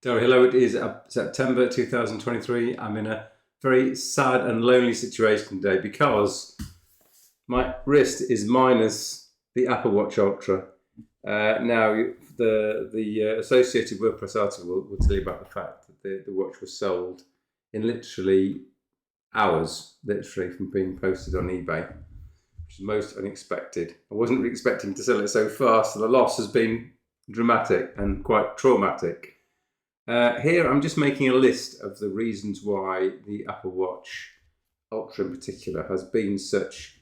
Hello, it is September 2023. I'm in a very sad and lonely situation today because my wrist is minus the Apple Watch Ultra. Now, the Associated Press article will tell you about the fact that the watch was sold in literally hours, literally from being posted on eBay, which is most unexpected. I wasn't really expecting to sell it so fast, so the loss has been dramatic and quite traumatic. Here I'm just making a list of the reasons why the Apple Watch Ultra in particular has been such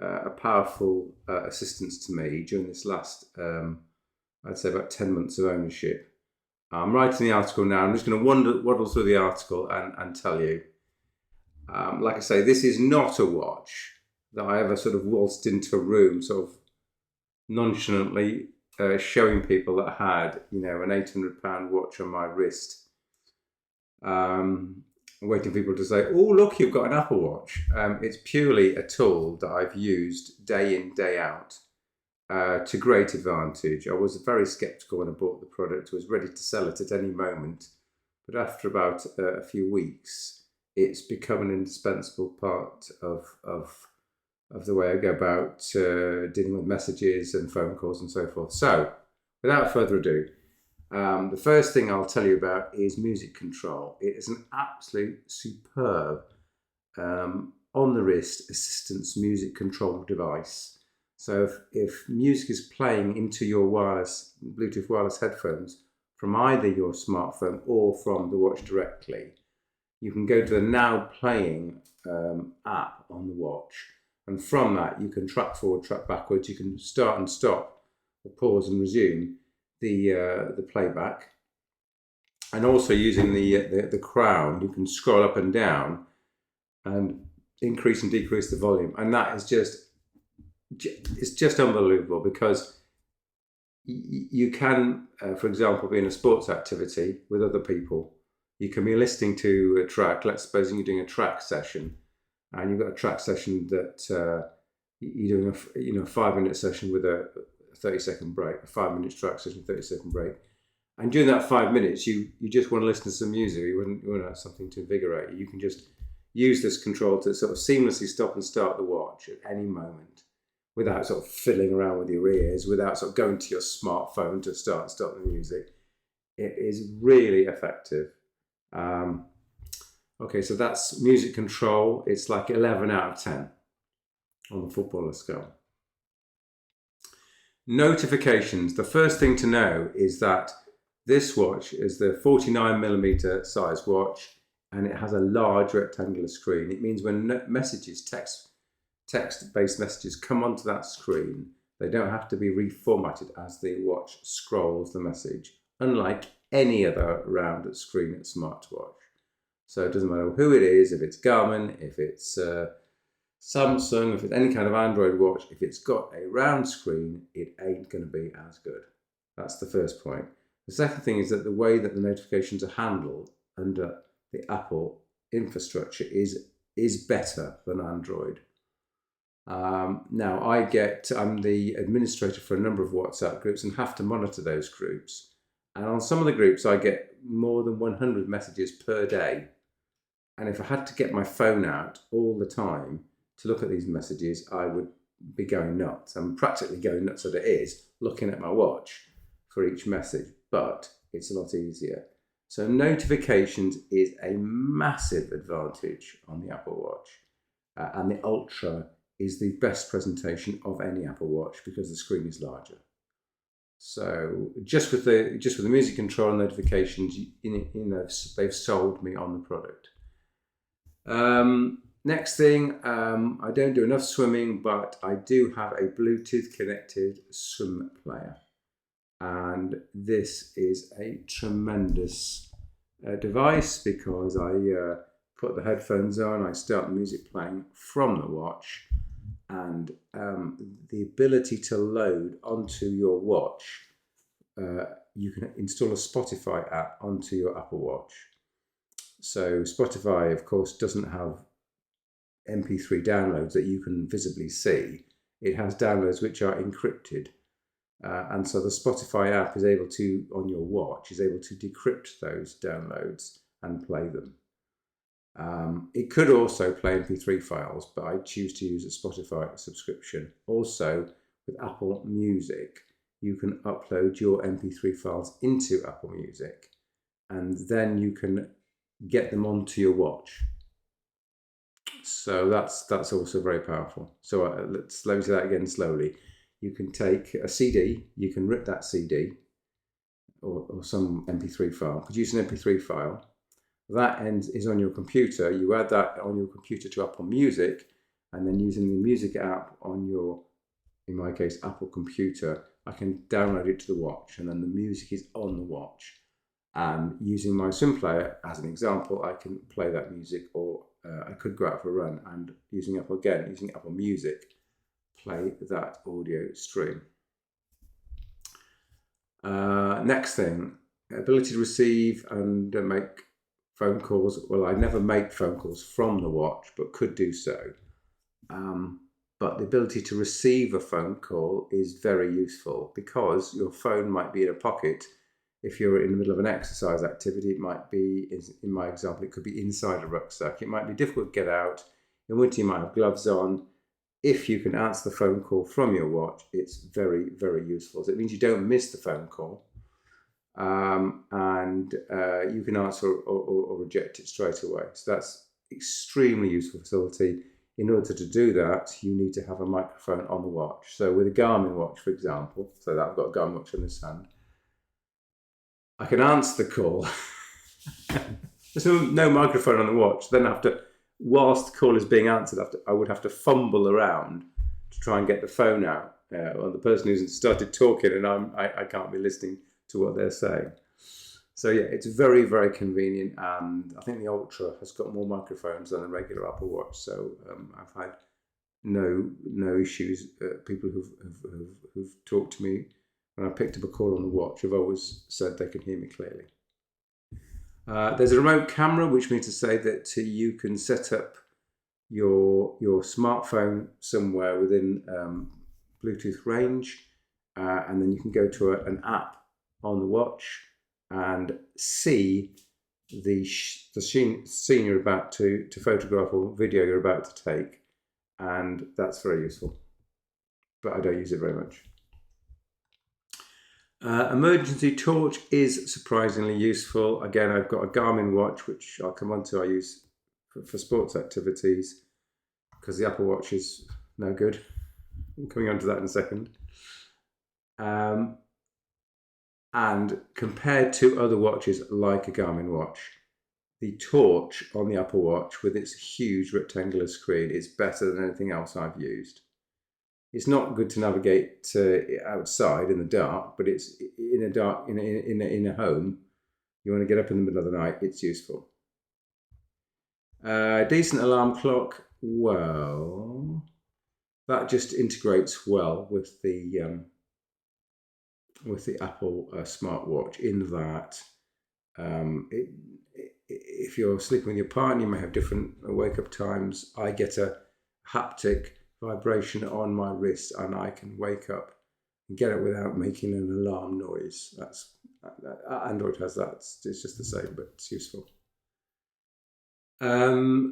a powerful assistance to me during this last, I'd say about 10 months of ownership. I'm writing the article now. I'm just going to waddle through the article and tell you. Like I say, this is not a watch that I ever sort of waltzed into a room sort of nonchalantly showing people that I had, an £800 watch on my wrist, waiting for people to say, "Oh, look, you've got an Apple Watch." It's purely a tool that I've used day in, day out to great advantage. I was very sceptical when I bought the product. I was ready to sell it at any moment, but after about a few weeks, it's become an indispensable part of the way I go about dealing with messages and phone calls and so forth. So, without further ado, the first thing I'll tell you about is music control. It is an absolute superb on the wrist assistance music control device. So if music is playing into your Bluetooth wireless headphones from either your smartphone or from the watch directly, you can go to the Now Playing app on the watch. And from that, you can track forward, track backwards. You can start and stop, or pause and resume the playback. And also using the crown, you can scroll up and down and increase and decrease the volume. And that is just unbelievable because you can, for example, be in a sports activity with other people. You can be listening to a track. Let's suppose you're doing a track session. And you've got a track session that you're doing a 5-minute session with a 30-second break, a 5-minute track session, 30-second break. And during that 5 minutes, you just want to listen to some music. You want to have something to invigorate you. You can just use this control to sort of seamlessly stop and start the watch at any moment without sort of fiddling around with your ears, without sort of going to your smartphone to start and stop the music. It is really effective. Okay, so that's music control. It's like 11 out of 10 on the footballer scale. Notifications. The first thing to know is that this watch is the 49mm size watch and it has a large rectangular screen. It means when messages, text-based messages come onto that screen, they don't have to be reformatted as the watch scrolls the message, unlike any other round screen at smartwatch. So it doesn't matter who it is, if it's Garmin, if it's Samsung, if it's any kind of Android watch, if it's got a round screen, it ain't going to be as good. That's the first point. The second thing is that the way that the notifications are handled under the Apple infrastructure is better than Android. Now, I'm the administrator for a number of WhatsApp groups and have to monitor those groups. And on some of the groups, I get more than 100 messages per day. And if I had to get my phone out all the time to look at these messages, I would be going nuts. I'm practically going nuts as it is, looking at my watch for each message, but it's a lot easier. So notifications is a massive advantage on the Apple Watch. And the Ultra is the best presentation of any Apple Watch because the screen is larger. So just with the music control and notifications, they've sold me on the product. Next thing, I don't do enough swimming, but I do have a Bluetooth connected swim player. And this is a tremendous device because I put the headphones on, I start the music playing from the watch, and the ability to load onto your watch, you can install a Spotify app onto your Apple Watch. So Spotify, of course, doesn't have MP3 downloads that you can visibly see. It has downloads which are encrypted. And so the Spotify app is able to, on your watch, is able to decrypt those downloads and play them. It could also play MP3 files, but I choose to use a Spotify subscription. Also, with Apple Music, you can upload your MP3 files into Apple Music, and then you can get them onto your watch. So that's also very powerful. So let me say that again slowly. You can take a CD, you can rip that CD or some MP3 file, produce an MP3 file. That is on your computer. You add that on your computer to Apple Music, and then using the music app on your, in my case, Apple computer, I can download it to the watch, and then the music is on the watch. And using my Swim Player as an example, I can play that music, or I could go out for a run and using Apple Music, play that audio stream. Next thing, ability to receive and make phone calls. Well, I never make phone calls from the watch, but could do so. But the ability to receive a phone call is very useful, because your phone might be in a pocket. If you're in the middle of an exercise activity, it might be, in my example, it could be inside a rucksack. It might be difficult to get out. In winter, you might have gloves on. If you can answer the phone call from your watch, it's very, very useful. So it means you don't miss the phone call, and you can answer or reject it straight away. So that's extremely useful facility. In order to do that, you need to have a microphone on the watch. So with a Garmin watch, for example, so that I've got a Garmin watch in this hand, I can answer the call. There's no microphone on the watch. Then whilst the call is being answered, I would have to fumble around to try and get the phone out. Or the person who's started talking, and I can't be listening to what they're saying. So yeah, it's very, very convenient, and I think the Ultra has got more microphones than the regular Apple Watch. So I've had no issues. People who've talked to me when I picked up a call on the watch have always said they can hear me clearly. There's a remote camera, which means to say that you can set up your smartphone somewhere within Bluetooth range, and then you can go to an app on the watch and see the scene you're about to photograph or video you're about to take, and that's very useful. But I don't use it very much. Emergency torch is surprisingly useful. Again, I've got a Garmin watch, which I'll come on to. I use for sports activities, because the Apple Watch is no good. I'm coming on to that in a second. And compared to other watches like a Garmin watch, the torch on the Apple Watch with its huge rectangular screen is better than anything else I've used. It's not good to navigate outside in the dark, but it's in a home. You want to get up in the middle of the night, it's useful. Decent alarm clock. Well, that just integrates well with the Apple smartwatch, in that if you're sleeping with your partner, you may have different wake up times. I get a haptic vibration on my wrist, and I can wake up and get it without making an alarm noise. Android has that. It's just the same, but it's useful.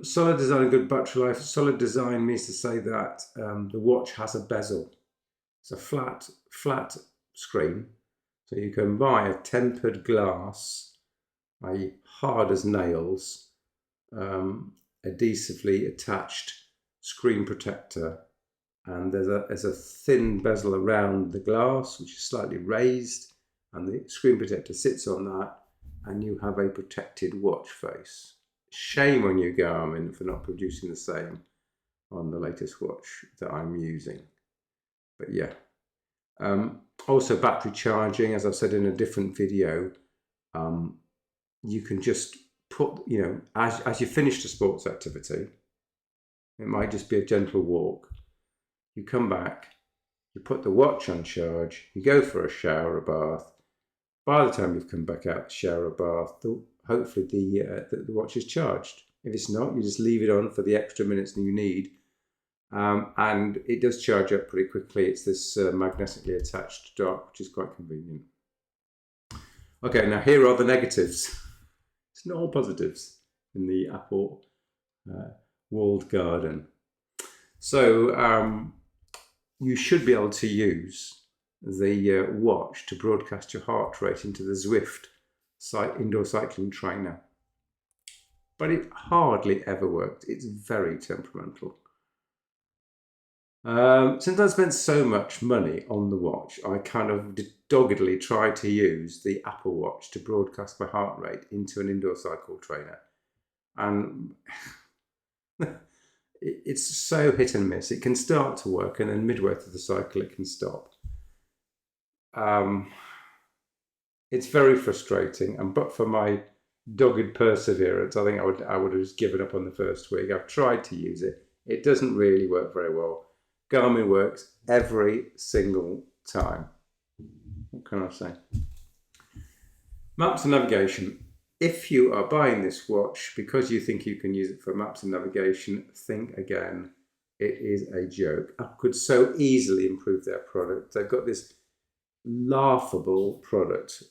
Solid design and good battery life. Solid design means to say that the watch has a bezel. It's a flat screen, so you can buy a tempered glass, i.e. hard as nails, adhesively attached screen protector, and there's a thin bezel around the glass which is slightly raised, and the screen protector sits on that, and you have a protected watch face. Shame on you, Garmin, for not producing the same on the latest watch that I'm using. But yeah. Also battery charging, as I've said in a different video, you can just put, as you finish the sports activity, it might just be a gentle walk. You come back, you put the watch on charge, you go for a shower or bath. By the time you've come back out the shower or bath, hopefully the watch is charged. If it's not, you just leave it on for the extra minutes that you need and it does charge up pretty quickly. It's this magnetically attached dock, which is quite convenient. Okay, now here are the negatives. It's not all positives in the Apple walled garden. So you should be able to use the watch to broadcast your heart rate into the Zwift indoor cycling trainer. But it hardly ever worked. It's very temperamental. Since I spent so much money on the watch, I kind of doggedly tried to use the Apple Watch to broadcast my heart rate into an indoor cycle trainer. And it's so hit and miss. It can start to work, and then midway through the cycle, it can stop. It's very frustrating, and but for my dogged perseverance, I think I would have just given up on the first week. I've tried to use it. It doesn't really work very well. Garmin works every single time. What can I say? Maps and navigation. If you are buying this watch because you think you can use it for maps and navigation, think again. It is a joke. Apple could so easily improve their product. They've got this laughable product,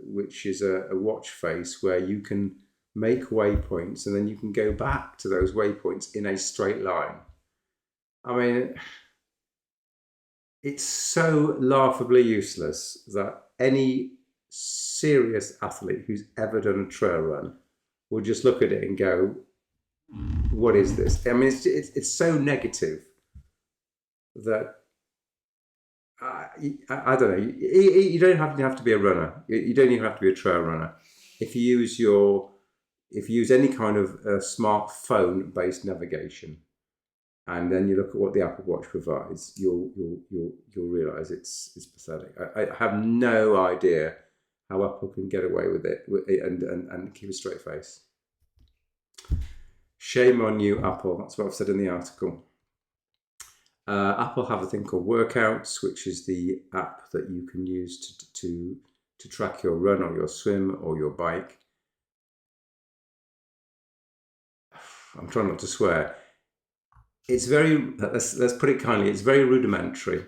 which is a watch face where you can make waypoints and then you can go back to those waypoints in a straight line. I mean, it's so laughably useless that any serious athlete who's ever done a trail run will just look at it and go, what is this? I mean, it's so negative that I don't know. You don't have to be a runner. You don't even have to be a trail runner. If you use any kind of smartphone-based navigation, and then you look at what the Apple Watch provides, you'll realise it's pathetic. I have no idea how Apple can get away with it and keep a straight face. Shame on you, Apple. That's what I've said in the article. Apple have a thing called Workouts, which is the app that you can use to track your run or your swim or your bike. I'm trying not to swear. It's let's put it kindly, it's very rudimentary.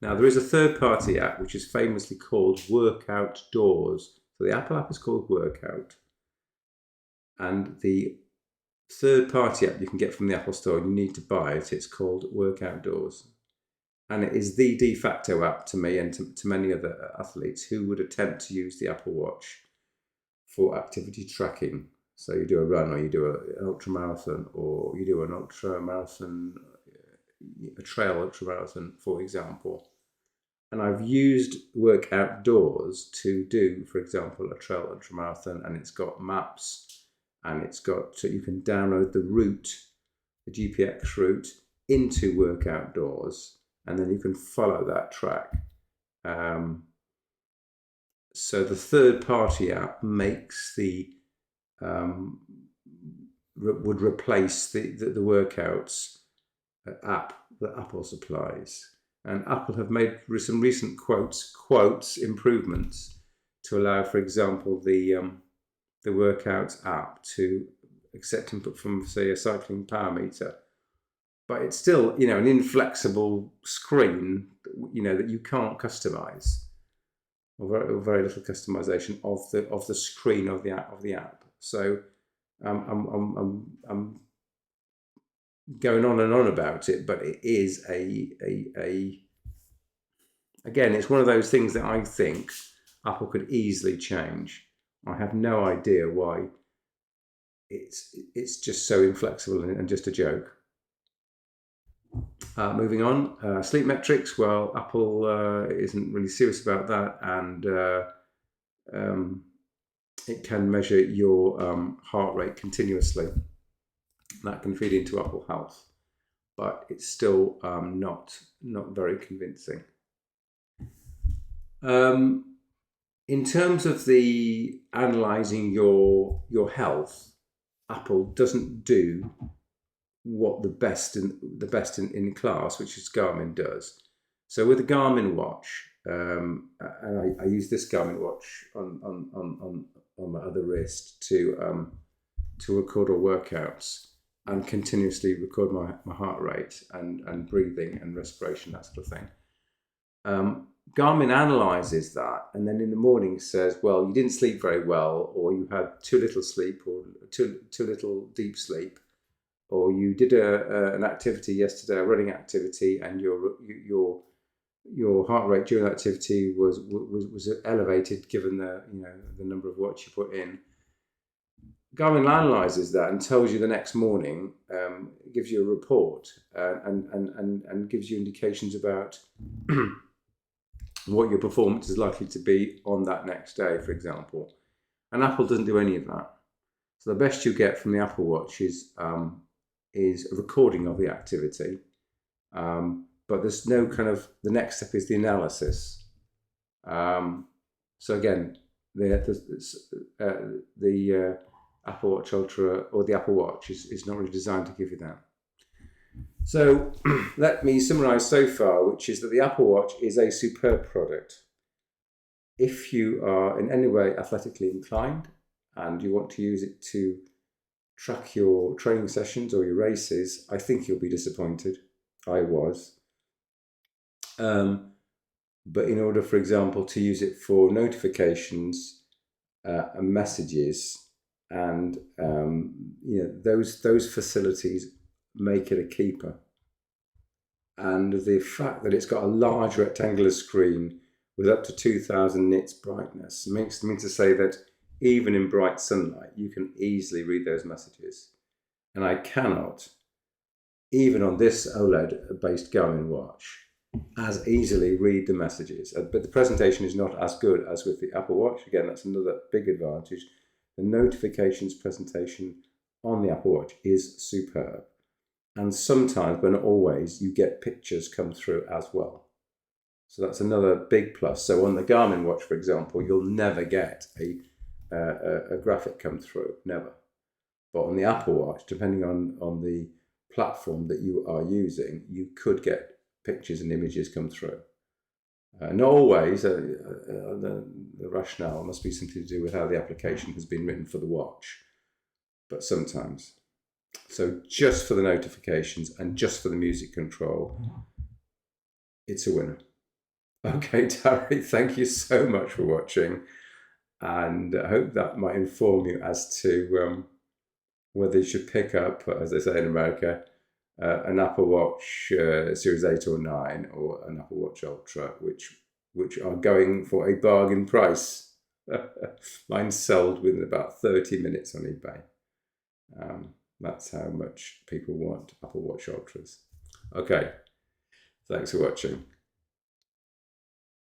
Now, there is a third-party app which is famously called Workout Doors. So the Apple app is called Workout. And the third-party app you can get from the Apple Store, and you need to buy it. It's called Workout Doors. And it is the de facto app to me and to many other athletes who would attempt to use the Apple Watch for activity tracking. So you do a run, or you do an ultramarathon, or you do an ultramarathon, a trail ultramarathon, for example. And I've used Workout Doors to do, for example, a trail ultramarathon, and it's got maps, and it's got, so you can download the route, the GPX route, into Workout Doors, and then you can follow that track. So the third-party app makes would replace the Workouts app that Apple supplies. And Apple have made some recent quotes improvements to allow, for example, the Workouts app to accept input from, say, a cycling power meter. But it's still, an inflexible screen, that you can't customize, or very little customization of the screen of the app. So I'm going on and on about it, but it is again, it's one of those things that I think Apple could easily change. I have no idea why it's just so inflexible and just a joke. Moving on, sleep metrics. Well, Apple isn't really serious about that, and it can measure your heart rate continuously. That can feed into Apple Health, but it's still not very convincing. In terms of the analysing your health, Apple doesn't do what the best in class, which is Garmin, does. So with the Garmin watch, and I use this Garmin watch on my other wrist to record all workouts. and continuously record my heart rate and breathing and respiration, that sort of thing. Garmin analyzes that, and then in the morning says, well, you didn't sleep very well, or you had too little sleep, or too little deep sleep, or you did an activity yesterday, a running activity, and your heart rate during that activity was elevated given the number of watts you put in. Garmin analyzes that and tells you the next morning, gives you a report, and gives you indications about what your performance is likely to be on that next day, for example. And Apple doesn't do any of that. So the best you get from the Apple Watch is a recording of the activity, but there's no kind of, the next step is the analysis. So again, the Apple Watch Ultra or the Apple Watch is not really designed to give you that. So let me summarize so far, which is that the Apple Watch is a superb product. If you are in any way athletically inclined and you want to use it to track your training sessions or your races, I think you'll be disappointed. I was. But in order, for example, to use it for notifications and messages, and those facilities make it a keeper. And the fact that it's got a large rectangular screen with up to 2000 nits brightness makes me to say that even in bright sunlight, you can easily read those messages. And I cannot, even on this OLED-based Garmin watch, as easily read the messages. But the presentation is not as good as with the Apple Watch. Again, that's another big advantage. The notifications presentation on the Apple Watch is superb. And sometimes, but not always, you get pictures come through as well. So that's another big plus. So on the Garmin watch, for example, you'll never get a graphic come through, never. But on the Apple Watch, depending on the platform that you are using, you could get pictures and images come through. Not always. The rationale must be something to do with how the application has been written for the watch, but sometimes. So just for the notifications and just for the music control, it's a winner. Okay, Terry, thank you so much for watching, and I hope that might inform you as to whether you should pick up, as they say in America, an Apple Watch Series 8 or 9 or an Apple Watch Ultra, which are going for a bargain price. Mine's sold within about 30 minutes on eBay. That's how much people want Apple Watch Ultras. Okay, thanks for watching.